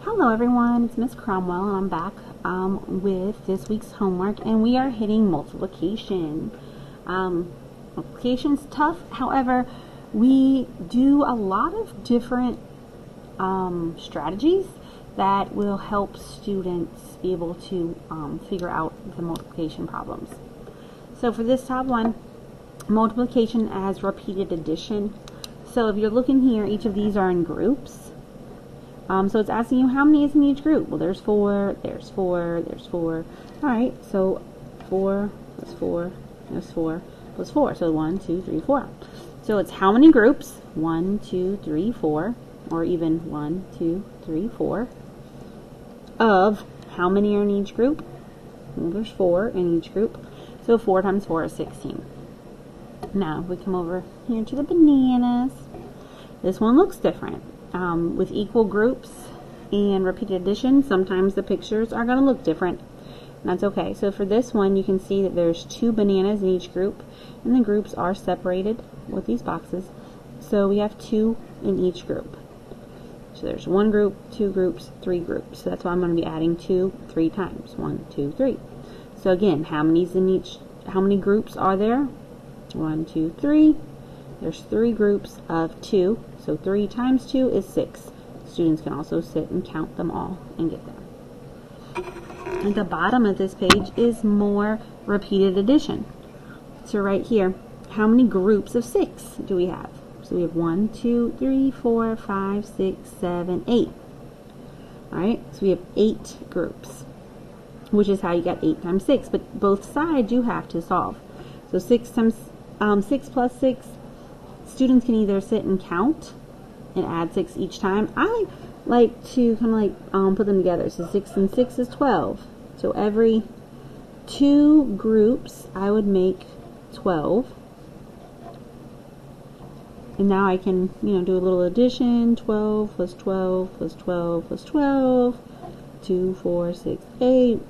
Hello everyone, it's Miss Cromwell and I'm back with this week's homework, and we are hitting multiplication. Multiplication's tough, however, we do a lot of different strategies that will help students be able to figure out the multiplication problems. So for this top one, multiplication as repeated addition. So if you're looking here, each of these are in groups. So it's asking you how many is in each group. Well, there's 4, there's 4, there's 4. Alright, so 4 plus 4 plus 4 plus 4. So 1, 2, 3, 4. So it's how many groups? 1, 2, 3, 4. Or even 1, 2, 3, 4. Of how many are in each group? Well, there's 4 in each group. So 4 times 4 is 16. Now, if we come over here to the bananas, this one looks different. With equal groups and repeated addition, sometimes the pictures are going to look different. And that's okay. So for this one, you can see that there's 2 bananas in each group, and the groups are separated with these boxes. So we have 2 in each group. So there's 1 group, 2 groups, 3 groups. So that's why I'm going to be adding 2 3 times. 1, 2, 3. So again, how many groups are there? 1, 2, 3. There's 3 groups of 2, so 3 times 2 is 6. Students can also sit and count them all and get there. At the bottom of this page is more repeated addition. So right here, how many groups of 6 do we have? So we have 1, 2, 3, 4, 5, 6, 7, 8. Alright, so we have 8 groups, which is how you got 8 times 6, but both sides you have to solve. So 6 plus 6, students can either sit and count and add 6 each time. I like to kind of put them together. So 6 and 6 is 12. So every 2 groups I would make 12. And now I can, do a little addition. 12 plus 12 plus 12 plus 12. 2, 4, 6, 8.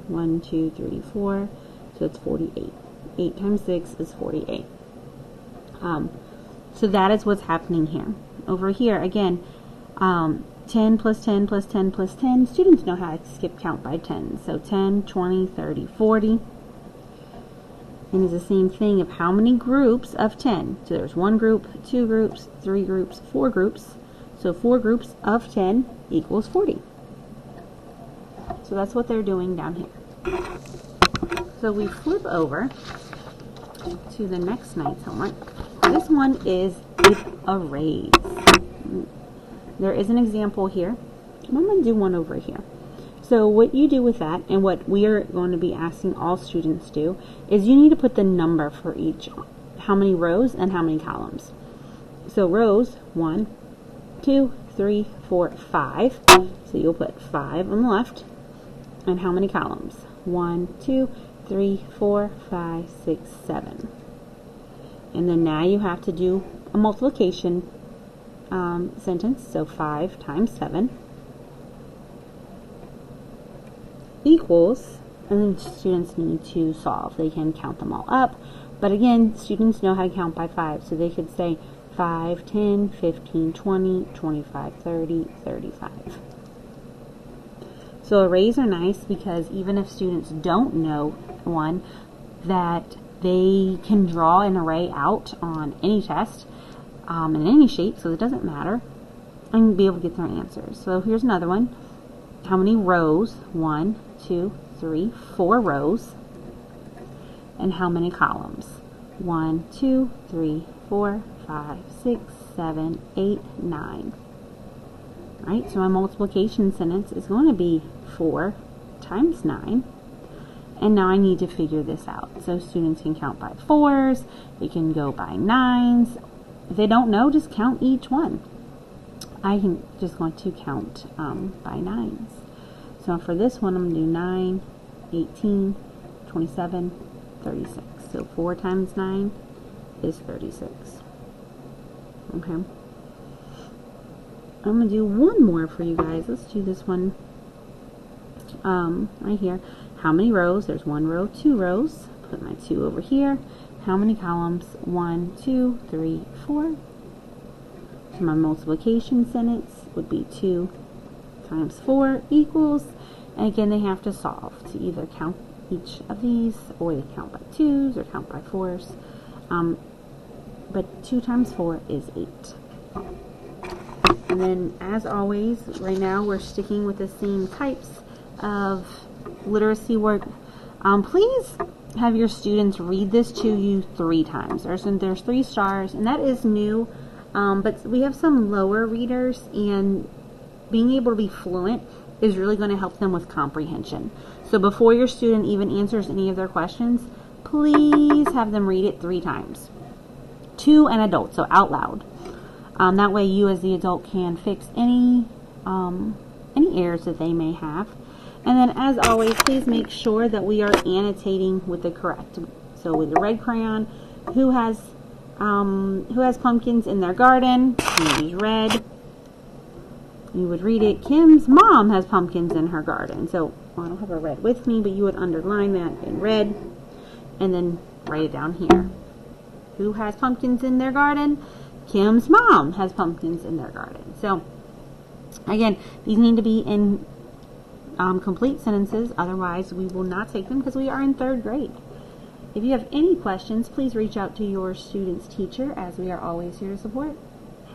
1, 2, 3, 4. So it's 48. 8 times 6 is 48. So that is what's happening here. Over here, again, 10 plus 10 plus 10 plus 10. Students know how to skip count by 10. So 10, 20, 30, 40. And it's the same thing of how many groups of 10. So there's 1 group, 2 groups, 3 groups, 4 groups. So 4 groups of 10 equals 40. So that's what they're doing down here. So we flip over to the next night's homework. This one is with arrays. There is an example here. I'm going to do one over here. So what you do with that, and what we are going to be asking all students do, is you need to put the number for each, how many rows and how many columns. So rows, 1, 2, 3, 4, 5. So you'll put 5 on the left. And how many columns? 1, 2, 3, 4, 5, 6, 7. And then now you have to do a multiplication sentence. So 5 times 7 equals, and then students need to solve. They can count them all up. But again, students know how to count by 5. So they could say 5, 10, 15, 20, 25, 30, 35. So arrays are nice because even if students don't know one, that they can draw an array out on any test in any shape, so it doesn't matter, and be able to get their answers. So here's another one. How many rows? 1, 2, 3, 4 rows. And how many columns? 1, 2, 3, 4, 5, 6, 7, 8, 9. Alright, so my multiplication sentence is going to be 4 times 9. And now I need to figure this out. So students can count by 4s, they can go by 9s. If they don't know, just count each one. I can just going to count by 9s. So for this one, I'm going to do 9, 18, 27, 36. So 4 times 9 is 36. Okay. I'm going to do one more for you guys. Let's do this one right here. How many rows? There's 1 row, 2 rows. Put my 2 over here. How many columns? 1, 2, 3, 4. So my multiplication sentence would be 2, times 4 equals, and again they have to solve to either count each of these, or they count by 2s or count by 4s. But 2 times 4 is 8. And then, as always, right now we're sticking with the same types of literacy work. Please have your students read this to you 3 times. There's 3 stars, and that is new, but we have some lower readers, and being able to be fluent is really going to help them with comprehension. So before your student even answers any of their questions, please have them read it 3 times to an adult, so out loud. That way you as the adult can fix any errors that they may have. And then, as always, please make sure that we are annotating with the correct. So with the red crayon, who has pumpkins in their garden? You use red. You would read it, Kim's mom has pumpkins in her garden. So I don't have a red with me, but you would underline that in red and then write it down here. Who has pumpkins in their garden? Kim's mom has pumpkins in their garden. So again, these need to be in complete sentences, otherwise we will not take them because we are in 3rd grade. If you have any questions, please reach out to your student's teacher, as we are always here to support.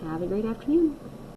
Have a great afternoon.